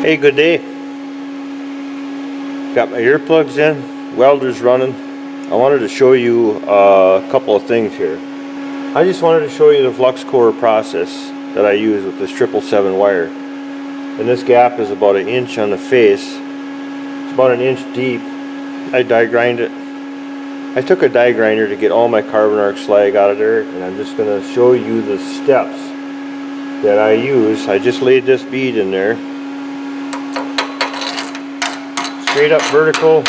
Hey, good day. Got my earplugs in, welder's running. I wanted to show you a couple of things here. I just wanted to show you the flux core process that I use with this 777 wire. And this gap is about 1 inch on the face. It's about 1 inch deep. I die grind it. I took a die grinder to get all my carbon arc slag out of there, and I'm just going to show you the steps that I use. I just laid this bead in there. Straight up vertical,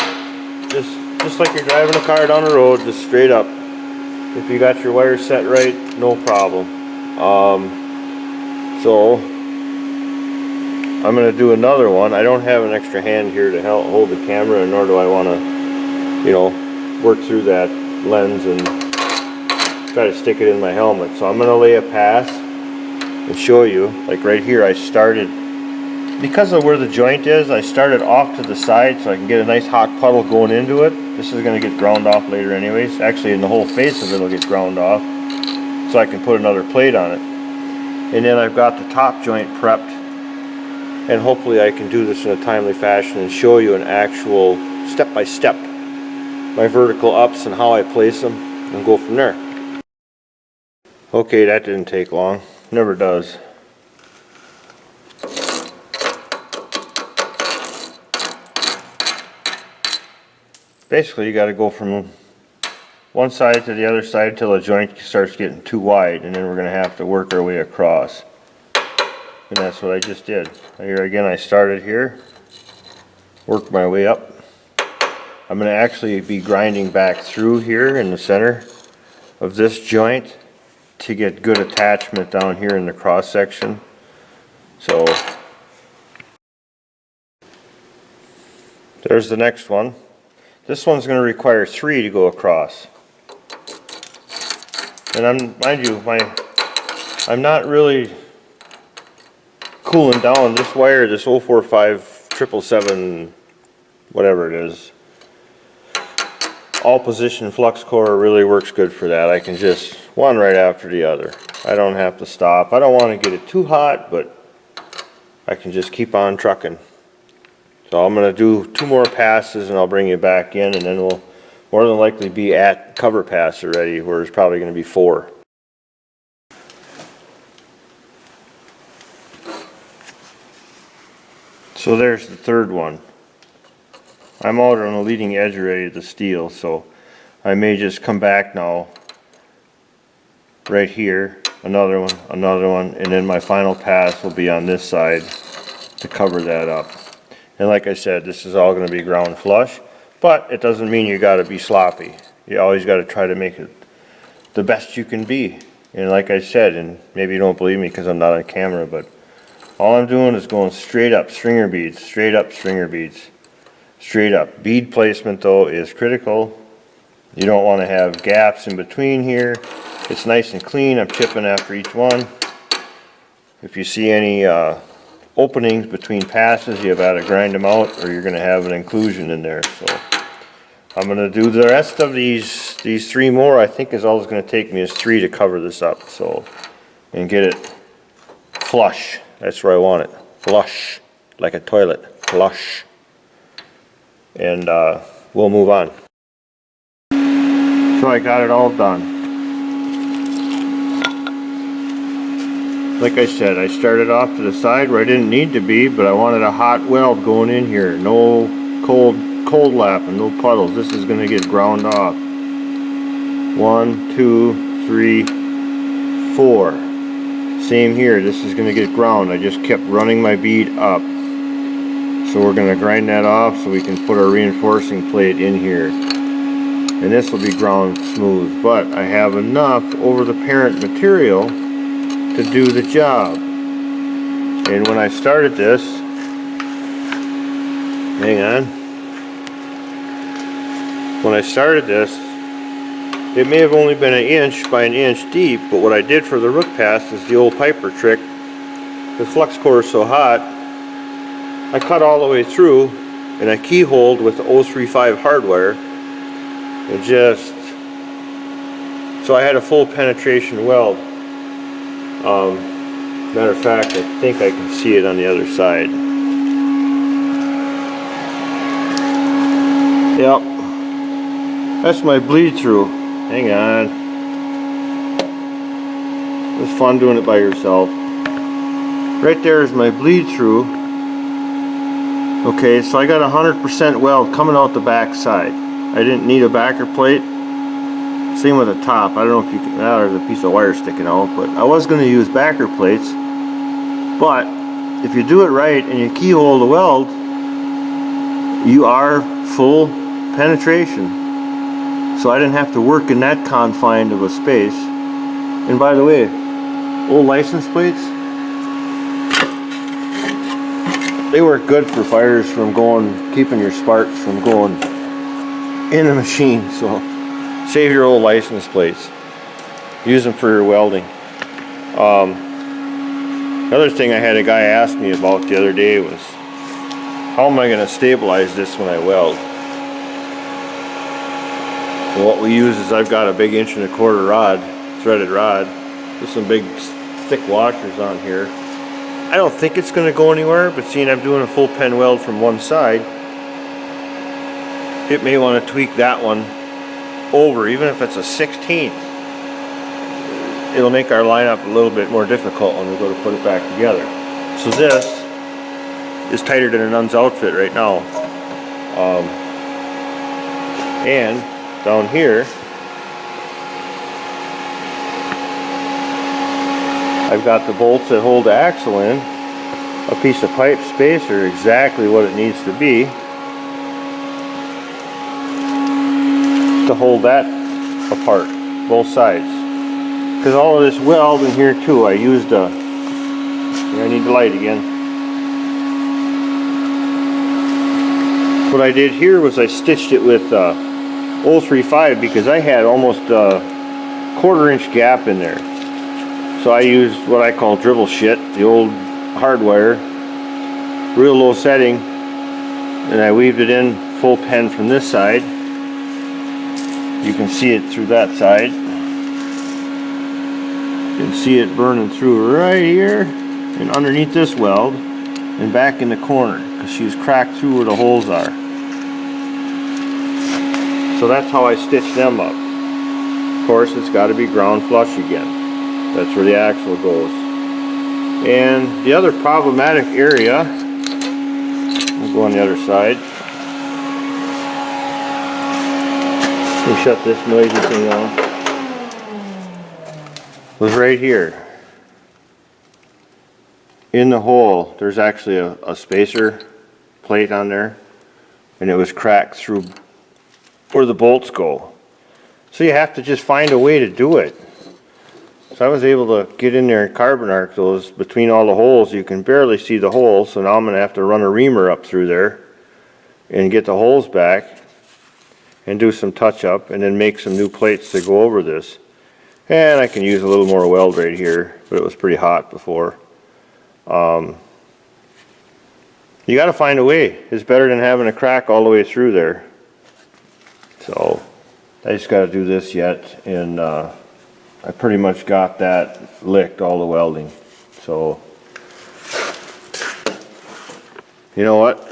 just like you're driving a car down the road, just straight up. If you got your wire set right, no problem. So I'm going to do another one. I don't have an extra hand here to help hold the camera, nor do I want to, work through that lens and try to stick it in my helmet. So I'm going to lay a pass and show you. Like right here, I started, because of where the joint is, I started off to the side so I can get a nice hot puddle going into it. This is going to get ground off later anyways. Actually, in the whole face of it will get ground off, so I can put another plate on it. And then I've got the top joint prepped, and hopefully I can do this in a timely fashion and show you an actual step-by-step, my vertical ups and how I place them, and go from there. Okay, that didn't take long. Never does. Basically, you got to go from one side to the other side until the joint starts getting too wide, and then we're going to have to work our way across. And that's what I just did. Here again, I started here, worked my way up. I'm going to actually be grinding back through here in the center of this joint to get good attachment down here in the cross section. So there's the next one. This one's going to require 3 to go across. And mind you, I'm not really cooling down this wire, this 045 777, whatever it is. All position flux core really works good for that. I can just one right after the other. I don't have to stop. I don't want to get it too hot, but I can just keep on trucking. So I'm going to do 2 more passes and I'll bring you back in, and then we'll more than likely be at cover pass already, where there's probably going to be 4. So there's the third one. I'm out on the leading edge already of the steel, so I may just come back now right here, another one, and then my final pass will be on this side to cover that up. And like I said, this is all going to be ground flush, but it doesn't mean you got to be sloppy. You always got to try to make it the best you can be. And like I said, and maybe you don't believe me because I'm not on camera, but all I'm doing is going straight up stringer beads, straight up stringer beads, straight up. Bead placement though is critical. You don't want to have gaps in between here. It's nice and clean. I'm chipping after each one. If you see any openings between passes, you've got to grind them out, or you're going to have an inclusion in there. So I'm going to do the rest of these 3 more. I think is all it's going to take me is 3 to cover this up, so, and get it flush. That's where I want it, flush, like a toilet, flush. And we'll move on. So I got it all done. Like I said, I started off to the side where I didn't need to be, but I wanted a hot weld going in here. No cold lap and no puddles. This is going to get ground off. 1, 2, 3, 4. Same here. This is going to get ground. I just kept running my bead up. So we're going to grind that off so we can put our reinforcing plate in here. And this will be ground smooth. But I have enough over the parent material to do the job. And when I started this, hang on, when I started this, it may have only been 1 inch by 1 inch deep, but what I did for the rook pass is the old Piper trick. The flux core is so hot, I cut all the way through and I keyholed with the 035 hardwire, and just so I had a full penetration weld. Matter of fact, I think I can see it on the other side. Yep. That's my bleed through. Hang on. It's fun doing it by yourself. Right there is my bleed through. Okay, so I got 100% weld coming out the back side. I didn't need a backer plate. Same with the top. I don't know if you can, there's a piece of wire sticking out, but I was going to use backer plates. But if you do it right and you keyhole the weld, you are full penetration. So I didn't have to work in that confine of a space. And by the way, old license plates, they work good for fires from going, keeping your sparks from going in the machine. So save your old license plates. Use them for your welding. Another thing I had a guy ask me about the other day was, how am I going to stabilize this when I weld? So what we use is, I've got a big 1.25 inch rod, threaded rod, with some big thick washers on here. I don't think it's going to go anywhere, but seeing I'm doing a full pen weld from one side, it may want to tweak that one over, even if it's a 1/16. It'll make our lineup a little bit more difficult when we go to put it back together. So this is tighter than a nun's outfit right now. And down here, I've got the bolts that hold the axle in, a piece of pipe spacer, exactly what it needs to be to hold that apart, both sides. Because all of this weld in here too, I used I need the light again. What I did here was I stitched it with 035 because I had almost a 1/4 inch gap in there. So I used what I call dribble shit, the old hardwire, real low setting, and I weaved it in full pen from this side. You can see it through that side. You can see it burning through right here and underneath this weld and back in the corner because she's cracked through where the holes are. So that's how I stitch them up. Of course, it's got to be ground flush again. That's where the axle goes. And the other problematic area, we'll go on the other side. Let me shut this noisy thing off. Was right here. In the hole, there's actually a spacer plate on there, and it was cracked through where the bolts go. So you have to just find a way to do it. So I was able to get in there and carbon arc those between all the holes. You can barely see the holes, so now I'm going to have to run a reamer up through there and get the holes back and do some touch up and then make some new plates to go over this. And I can use a little more weld right here, but it was pretty hot before. You got to find a way. It's better than having a crack all the way through there. So I just got to do this yet, and I pretty much got that licked, all the welding. So you know what?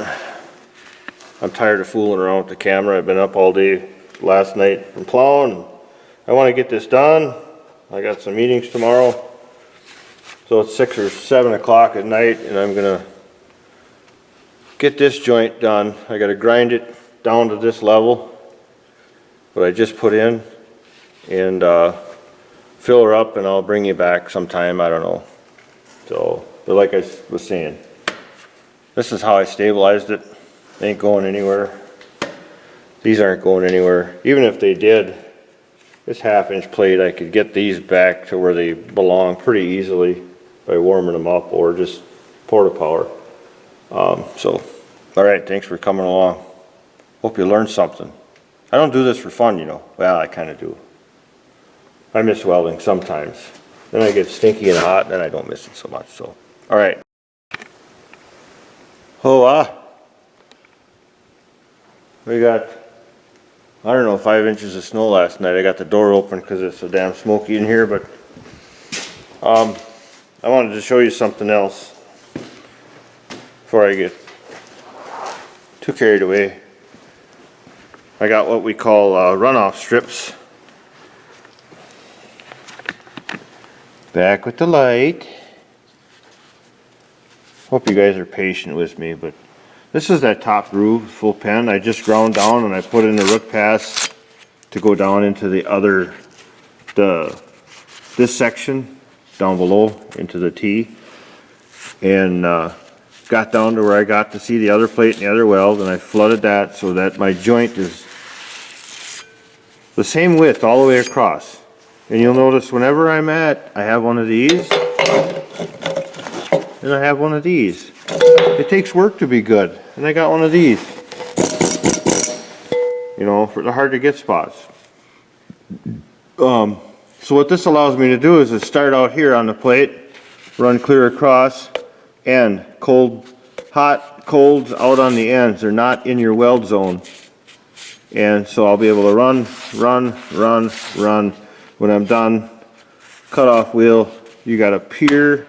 I'm tired of fooling around with the camera. I've been up all day last night from plowing. I want to get this done. I got some meetings tomorrow. So it's 6 or 7 o'clock at night, and I'm gonna get this joint done. I gotta grind it down to this level, what I just put in, and fill her up, and I'll bring you back sometime, I don't know. So, but like I was saying, this is how I stabilized it. They ain't going anywhere. These aren't going anywhere. Even if they did, this 1/2 inch plate, I could get these back to where they belong pretty easily by warming them up or just porta power. So, all right, thanks for coming along. Hope you learned something. I don't do this for fun, you know. Well, I kind of do. I miss welding sometimes. Then I get stinky and hot, and then I don't miss it so much. So, all right. Oh, we got, I don't know, 5 inches of snow last night. I got the door open because it's so damn smoky in here, but I wanted to show you something else before I get too carried away. I got what we call runoff strips. Back with the light. Hope you guys are patient with me, but this is that top groove, full pen. I just ground down and I put in the root pass to go down into this section down below into the T, and got down to where I got to see the other plate and the other weld, and I flooded that so that my joint is the same width all the way across. And you'll notice whenever I'm at, I have one of these and I have one of these. It takes work to be good, and I got one of these, you know, for the hard to get spots. So what this allows me to do is to start out here on the plate, run clear across, and hot colds out on the ends. They're not in your weld zone. And so I'll be able to run. When I'm done, cut off wheel, you got a pure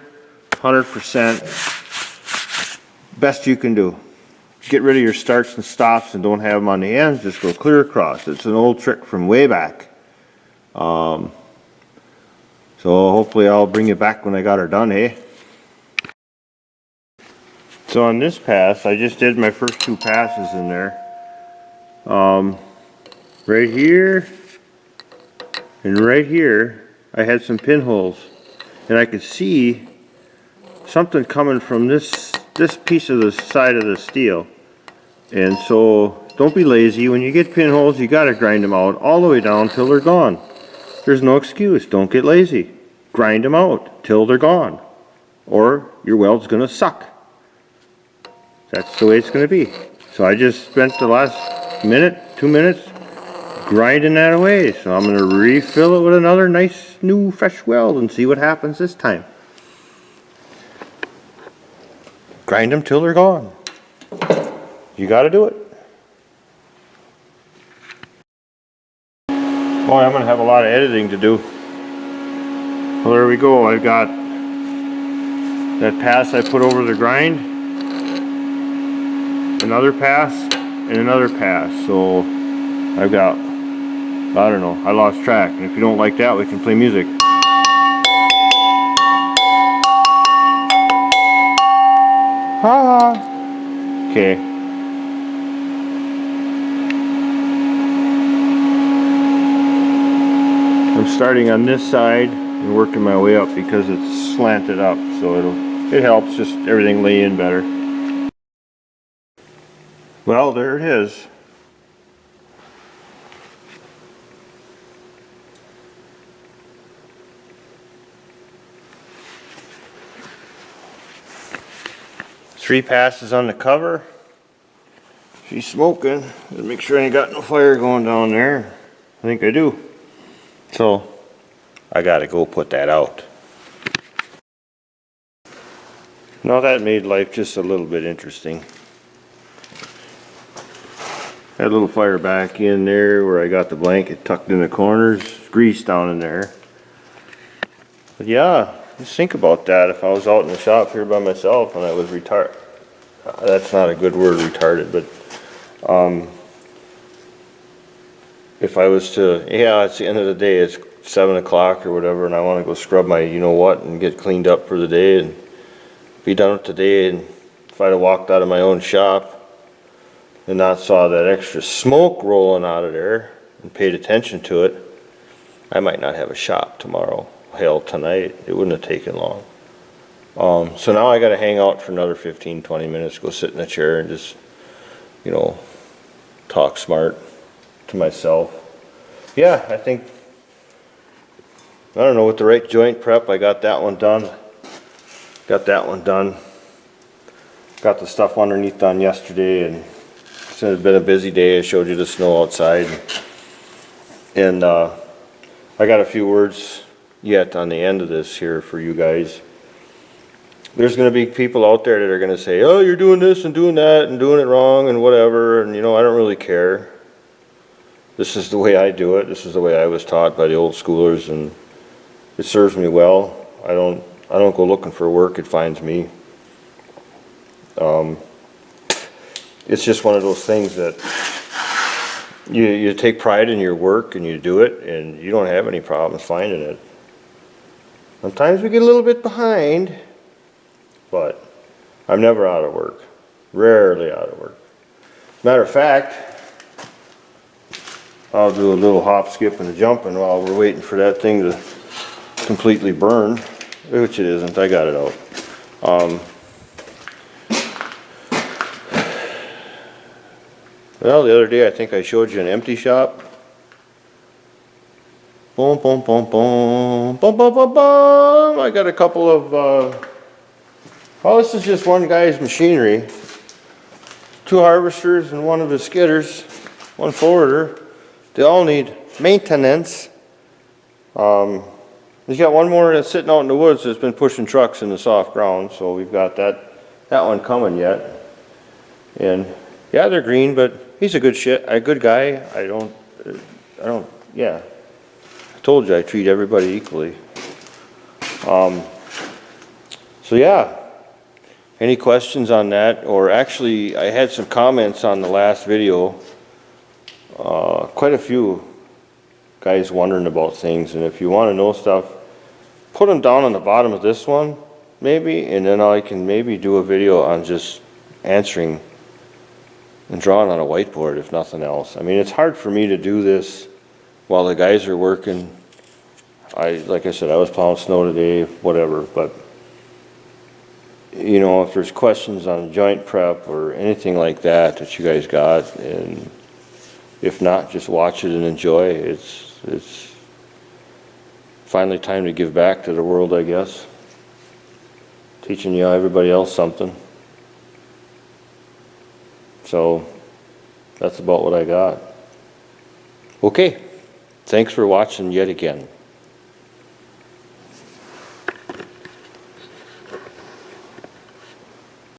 100% best you can do. Get rid of your starts and stops and don't have them on the ends, just go clear across. It's an old trick from way back. So hopefully I'll bring it back when I got her done, eh? So on this pass, I just did my first 2 passes in there. Right here and right here, I had some pinholes, and I could see something coming from this piece of the side of the steel. And so don't be lazy. When you get pinholes, you got to grind them out all the way down till they're gone. There's no excuse. Don't get lazy. Grind them out till they're gone, or your weld's going to suck. That's the way it's going to be. So I just spent the last 2 minutes grinding that away. So I'm going to refill it with another nice new fresh weld and see what happens this time. Grind them till they're gone. You got to do it. Boy, I'm going to have a lot of editing to do. Well, there we go. I've got that pass I put over the grind, another pass, and another pass. So I've got, I don't know, I lost track. And if you don't like that, we can play music. Ha! Okay. I'm starting on this side and working my way up because it's slanted up, so it helps just everything lay in better. Well, there it is. Three passes on the cover. She's smoking. Gotta make sure I ain't got no fire going down there. I think I do. So I gotta go put that out. Now that made life just a little bit interesting. Had a little fire back in there where I got the blanket tucked in the corners, grease down in there. But yeah, just think about that. If I was out in the shop here by myself and I was retarded, that's not a good word, retarded, but if I was to, yeah, it's the end of the day, it's 7 o'clock or whatever, and I want to go scrub my you-know-what and get cleaned up for the day and be done with the day, and if I'd have walked out of my own shop and not saw that extra smoke rolling out of there and paid attention to it, I might not have a shop tomorrow. Hell, tonight, it wouldn't have taken long. So now I got to hang out for another 15-20 minutes, go sit in a chair and just, you know, talk smart to myself. Yeah, I think, I don't know, with the right joint prep, I got that one done. Got that one done. Got the stuff underneath done yesterday, and it's been a busy day. I showed you the snow outside. And I got a few words yet on the end of this here for you guys. There's going to be people out there that are going to say, oh, you're doing this and doing that and doing it wrong and whatever, and you know, I don't really care. This is the way I do it. This is the way I was taught by the old schoolers, and it serves me well. I don't go looking for work, it finds me. It's just one of those things that You take pride in your work and you do it, and you don't have any problems finding it. Sometimes we get a little bit behind, but I'm never out of work. Rarely out of work. Matter of fact, I'll do a little hop, skip, and a jumping while we're waiting for that thing to completely burn, which it isn't. I got it out. Well, the other day I think I showed you an empty shop. Boom, boom, boom, boom, boom, boom, boom, boom. I got a couple of, oh, this is just one guy's machinery. 2 harvesters and 1 of his skidders, 1 forwarder. They all need maintenance. He's got 1 more that's sitting out in the woods that's been pushing trucks in the soft ground, so we've got that one coming yet. And yeah, they're green, but he's a good guy. Yeah. I told you I treat everybody equally. So yeah. Any questions on that? Or actually, I had some comments on the last video. Quite a few guys wondering about things, and if you want to know stuff, put them down on the bottom of this one, maybe, and then I can maybe do a video on just answering and drawing on a whiteboard, if nothing else. I mean, it's hard for me to do this while the guys are working. Like I said, I was plowing snow today, whatever, but you know, if there's questions on joint prep or anything like that that you guys got, and if not, just watch it and enjoy. It's finally time to give back to the world, I guess. Teaching everybody else something. So that's about what I got. Okay, thanks for watching yet again.